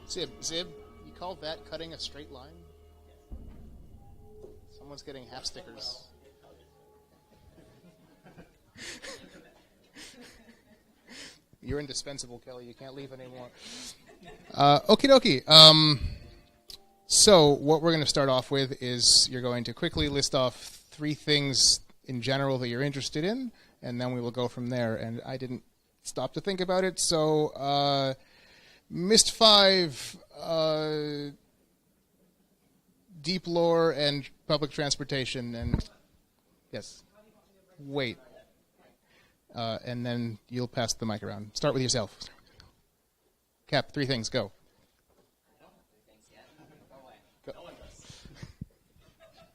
Zib, you call that cutting a straight line? Someone's getting half stickers. You're indispensable, Kelly. You can't leave anymore. Okie dokie. So what we're going to start off with is you're going to quickly list off 3 things in general that you're interested in, and then we will go from there. And I didn't stop to think about it, so Myst 5, deep lore, and public transportation, and yes, wait. And then you'll pass the mic around. Start with yourself. Cap, 3 things, go. Go.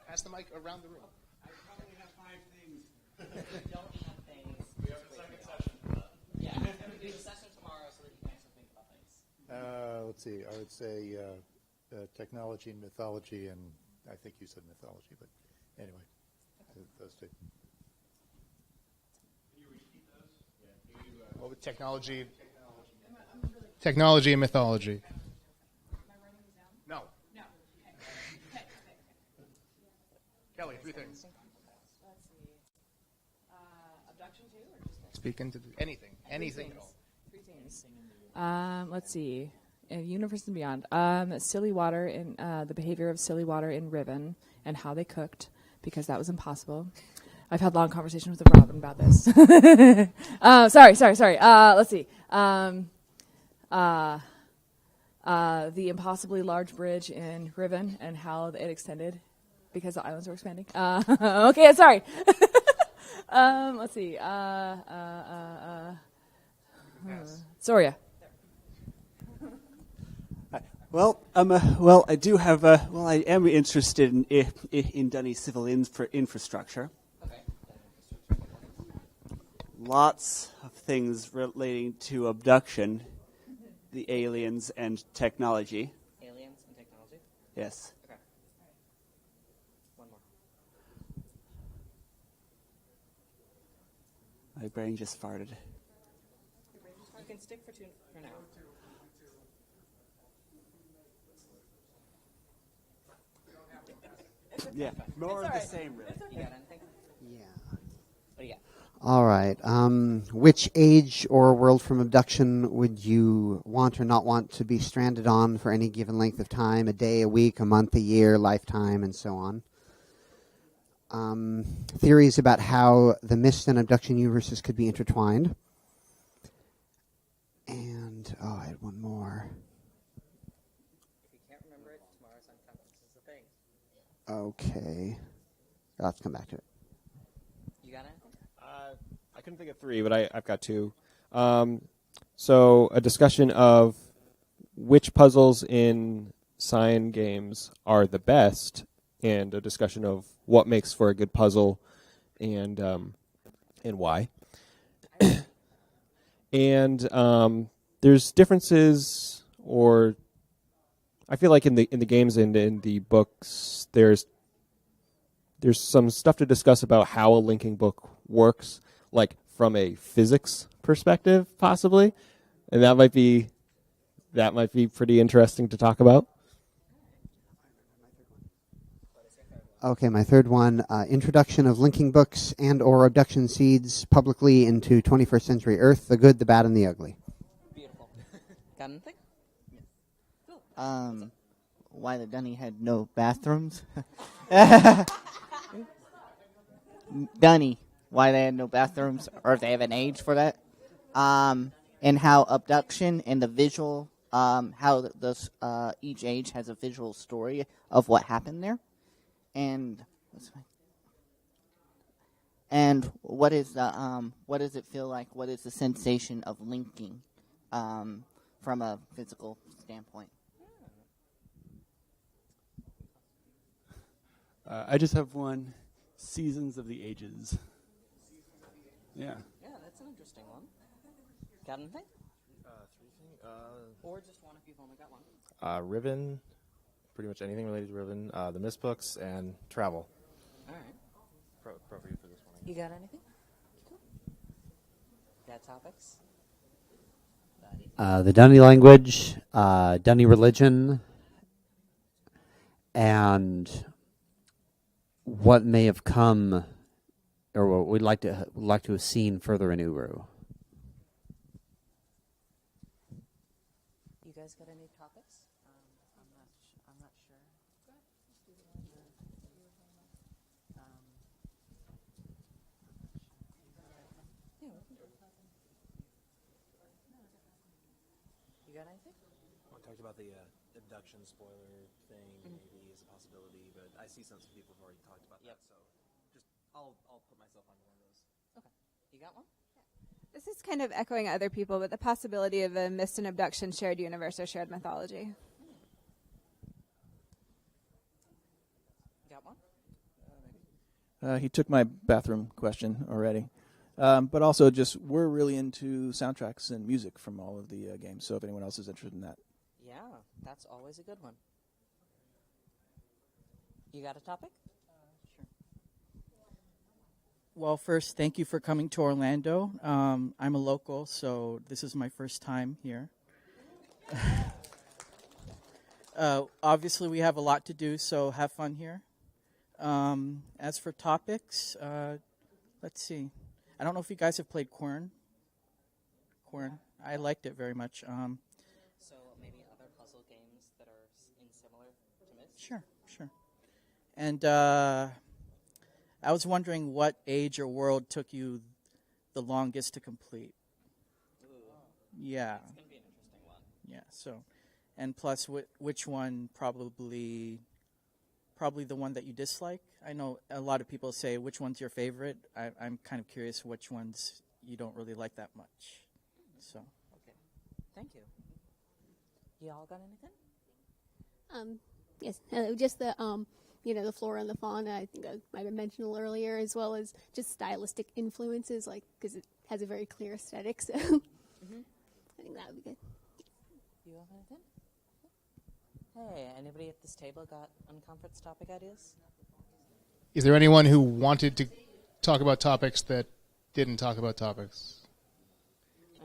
Pass the mic around the room. I probably have 5 things. We don't have things. We have a second session. Yeah, I'm going to do the session tomorrow so that you guys can think about things. Let's see. I would say technology and mythology, and I think you said mythology, but anyway, those 2. What with technology and mythology? No. Kelly, 3 things. Let's see. Abduction 2 or just Speak into anything at all. 3 things. Let's see. Universe and Beyond. Silly water in the behavior of silly water in Riven and how they cooked, because that was impossible. I've had long conversations with Robin about this. Sorry. Let's see. The impossibly large bridge in Riven and how it extended because the islands were expanding. Okay, sorry. Let's see. Soria. I do have. I am interested in Dunny's civil infrastructure. Lots of things relating to abduction, the aliens, and technology. Aliens and technology? Yes. Okay. One more. My brain just farted. You can stick for 2 for now. Yeah, more of the same, really. You got anything? Yeah. What do you got? All right. Which age or world from abduction would you want or not want to be stranded on for any given length of time? A day, a week, a month, a year, lifetime, and so on. Theories about how the Myst and abduction universes could be intertwined. And, I had one more. If you can't remember it, tomorrow's Unconference is the thing. Okay. I'll have to come back to it. You got anything? I couldn't think of 3, but I've got 2. So a discussion of which puzzles in Cyan games are the best, and a discussion of what makes for a good puzzle, and why. And there's differences, or I feel like in the games and in the books, there's some stuff to discuss about how a linking book works, like from a physics perspective, possibly, and that might be pretty interesting to talk about. Okay, my third one, introduction of linking books and or abduction seeds publicly into 21st century Earth, the good, the bad, and the ugly. Beautiful. Got anything? Why the Dunny had no bathrooms? Dunny, why they had no bathrooms, or if they have an age for that. And how abduction and the visual, how each age has a visual story of what happened there. And what does it feel like? What is the sensation of linking from a physical standpoint? I just have one. Seasons of the Ages. Yeah. Yeah, that's an interesting one. Got anything? 3 things. Or just one if you've only got one. Riven, pretty much anything related to Riven, the Myst books, and travel. All right. Appropriate for this one. You got anything? Cool. Got topics? the Dunny language, Dunny religion, and what may have come, or what we'd like to have seen further in Uru. You guys got any topics? I'm not sure. You got anything? We talked about the abduction spoiler thing, maybe as a possibility, but I see some people have already talked about that, so just I'll put myself on one of those. Okay. You got one? This is kind of echoing other people, but the possibility of a missed and abduction shared universe or shared mythology. Got one? He took my bathroom question already. But also just we're really into soundtracks and music from all of the games, so if anyone else is interested in that. Yeah, that's always a good one. You got a topic? Sure. Well, first, thank you for coming to Orlando. I'm a local, so this is my first time here. Obviously, we have a lot to do, so have fun here. As for topics, let's see. I don't know if you guys have played Quern. I liked it very much. So maybe other puzzle games that are similar to Myst? Sure. And I was wondering what age or world took you the longest to complete. Ooh. Yeah. It's going to be an interesting one. Yeah, so. And plus, which one probably the one that you dislike? I know a lot of people say, which one's your favorite? I'm kind of curious which ones you don't really like that much. So. Okay. Thank you. Y'all got anything? Yes, just the the flora and the fauna. I think I might have mentioned a little earlier, as well as just stylistic influences, like because it has a very clear aesthetic. So I think that would be good. You have anything? Hey, anybody at this table got unconference topic ideas? Is there anyone who wanted to talk about topics that didn't talk about topics?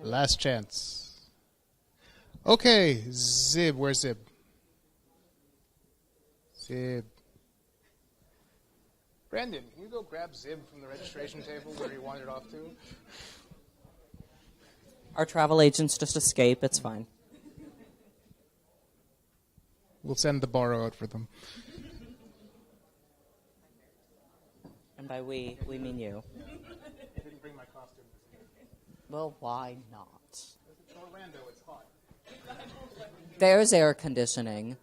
Last chance. Okay, Zib. Where's Zib? Zib. Brandon, can you go grab Zib from the registration table where he wandered off to? Our travel agents just escape. It's fine. We'll send the borrow out for them. And by we mean you. I didn't bring my costume. Well, why not? It's Orlando, it's hot. There's air conditioning.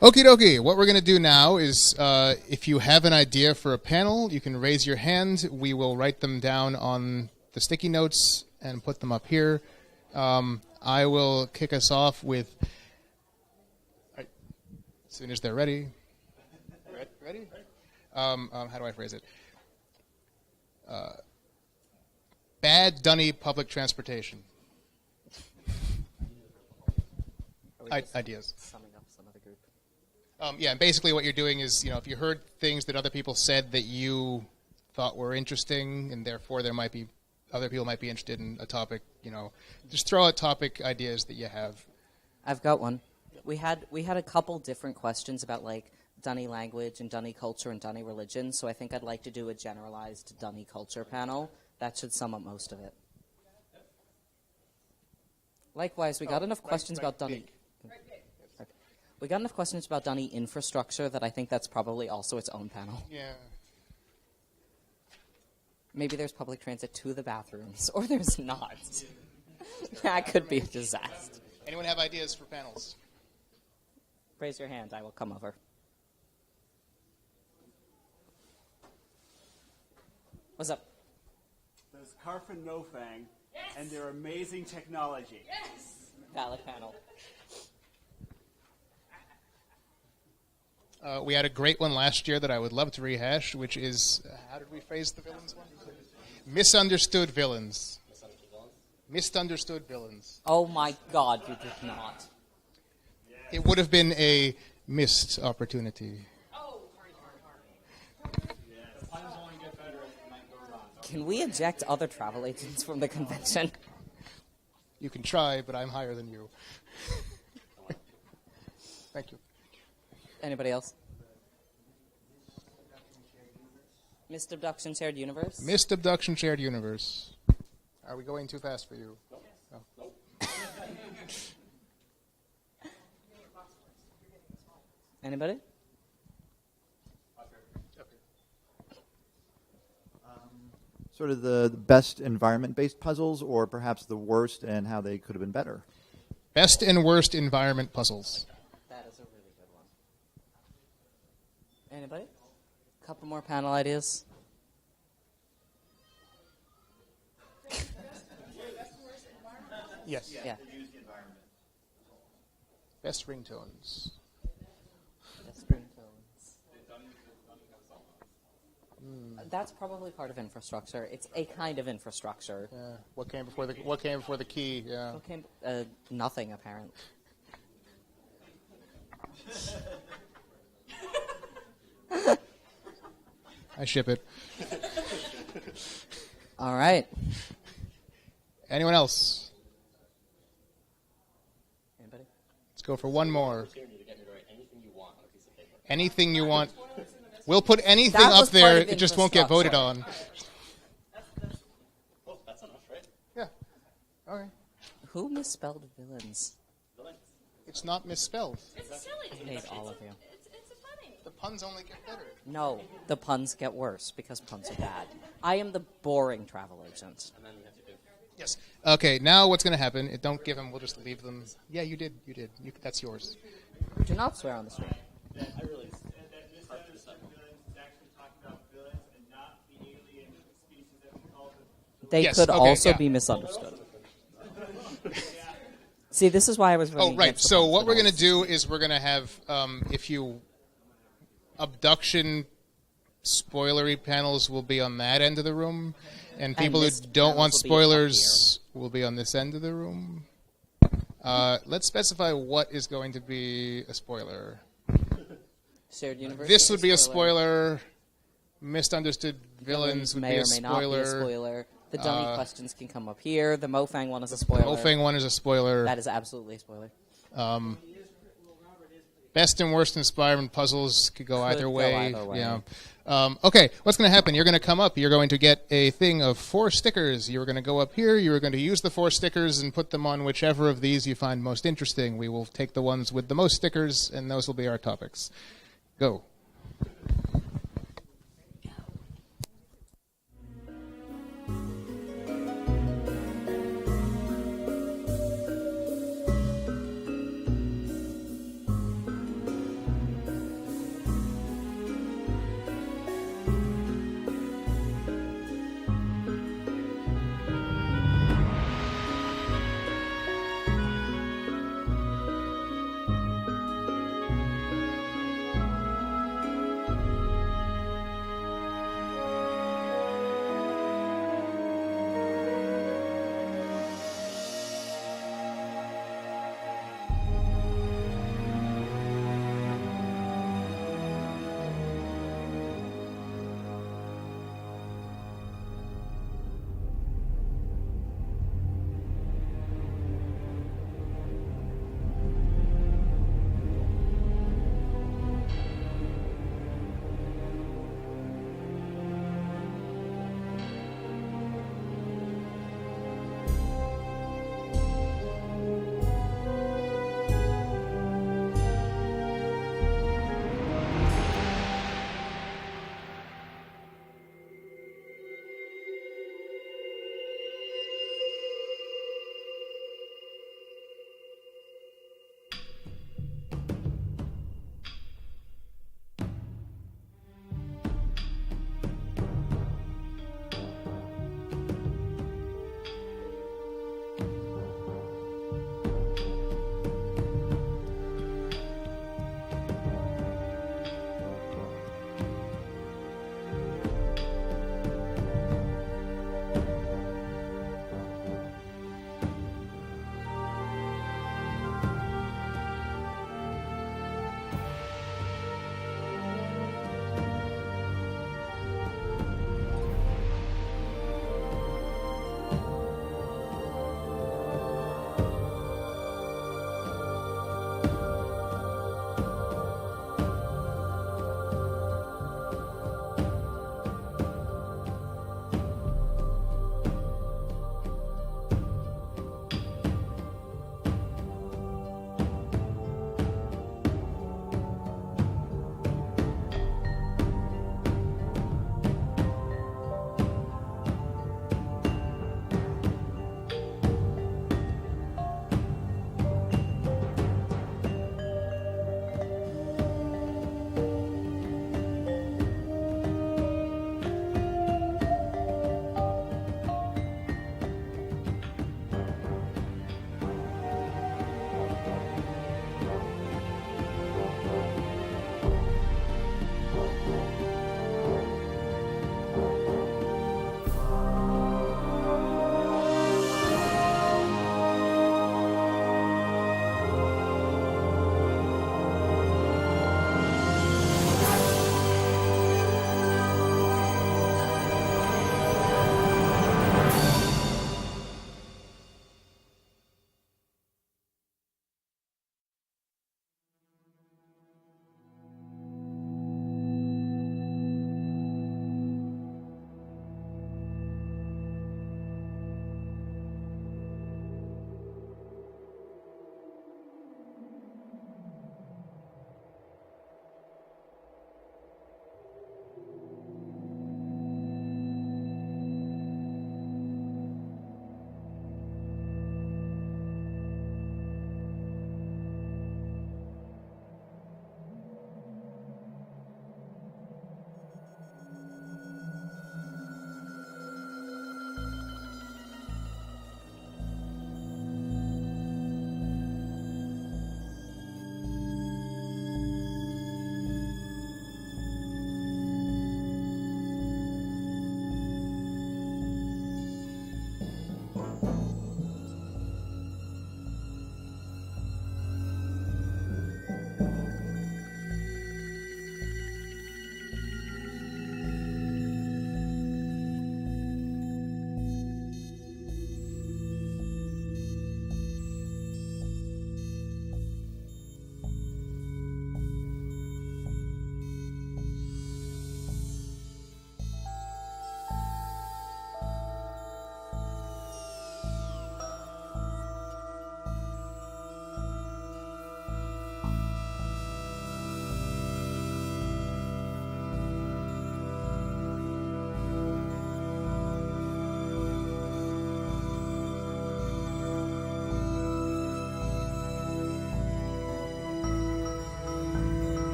Okie dokie. What we're going to do now is if you have an idea for a panel, you can raise your hand. We will write them down on the sticky notes and put them up here. I will kick us off with... Right, as soon as they're ready. Ready? How do I phrase it? Bad Dunny public transportation. Ideas. Summing up some other group. Yeah, and basically what you're doing is, if you heard things that other people said that you thought were interesting, and therefore other people might be interested in a topic, just throw out topic ideas that you have. I've got one. We had a couple different questions about Dunny language and Dunny culture and Dunny religion, so I think I'd like to do a generalized Dunny culture panel. That should sum up most of it. Likewise, we got enough questions about Dunny. Okay. We got enough questions about Dunny infrastructure that I think that's probably also its own panel. Yeah. Maybe there's public transit to the bathrooms, or there's not. That could be a disaster. Anyone have ideas for panels? Raise your hand. I will come over. What's up? There's Carfin Nofang and their amazing technology. Yes! Valid panel. We had a great one last year that I would love to rehash, which is, how did we phrase the villains one? Misunderstood villains. Misunderstood villains. Oh my god, you did not. It would have been a missed opportunity. Can we eject other travel agents from the convention? You can try, but I'm higher than you. Thank you. Anybody else? Missed abduction shared universe? Missed abduction shared universe. Are we going too fast for you? No. Anybody? Sort of the best environment-based puzzles, or perhaps the worst and how they could have been better. Best and worst environment puzzles. That is a really good one. Anybody? A couple more panel ideas. Yes. Yeah. Best ringtones. Best ringtones. That's probably part of infrastructure. It's a kind of infrastructure. Yeah. What came before the key? Yeah. What came? Nothing apparently. I ship it. All right. Anyone else? Anybody? Let's go for one more. Anything you want. We'll put anything That up was there. part of It just won't get voted infrastructure. on. That's enough, right? Yeah. Okay. Who misspelled villains? It's not misspelled. I hate all of you. The puns only get better. No, the puns get worse because puns are bad. I am the boring travel agent. Yes. Okay, now what's going to happen? Don't give them. We'll just leave them. Yeah, you did. You did. That's yours. Do not swear on the street. I really. They Yes, could okay, also yeah. be misunderstood. See, this is why I was running Oh, right. against the So puns what the we're going to most. do is we're going to have, if you abduction spoilery panels will be on that end of the room, and people who missed don't want panels will be up spoilers will be on this end of the room. Let's specify what is going to be a spoiler. Shared universe. This is would be a spoiler. Misunderstood villains would may be or a may not be a spoiler. spoiler. The dummy questions can come up here. The Mofang one is a spoiler. Mofang one is a spoiler. That is absolutely a spoiler. Best and worst inspiring puzzles could go either go way. either way. Yeah. Okay, what's going to happen? You're going to come up. You're going to get a thing of 4 stickers. You're going to go up here. You're going to use the 4 stickers and put them on whichever of these you find most interesting. We will take the ones with the most stickers, and those will be our topics. Go.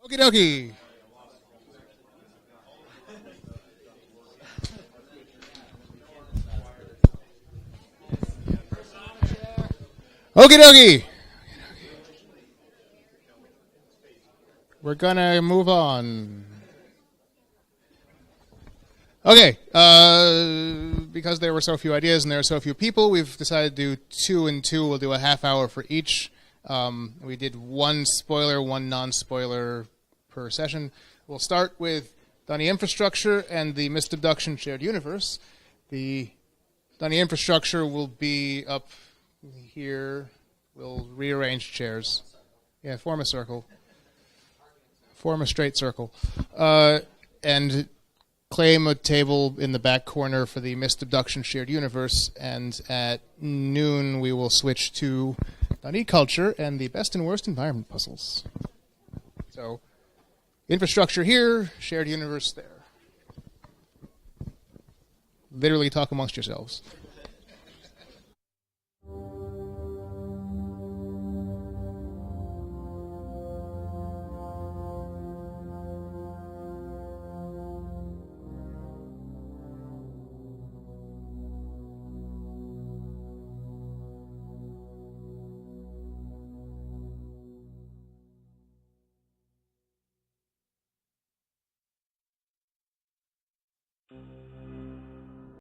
Okie dokie. Okie dokie. We're gonna move on. Okay, because there were so few ideas and there are so few people, we've decided to do 2 and 2. We'll do a half hour for each. We did one spoiler, one non-spoiler per session. We'll start with Dunny Infrastructure and the Mist Abduction Shared Universe. The Dunny Infrastructure will be up here. We'll rearrange chairs. Yeah, form a circle. Form a straight circle. And claim a table in the back corner for the Mist Abduction Shared Universe. And at noon, we will switch to Dunny Culture and the Best and Worst Environment Puzzles. So, infrastructure here, shared universe there. Literally talk amongst yourselves.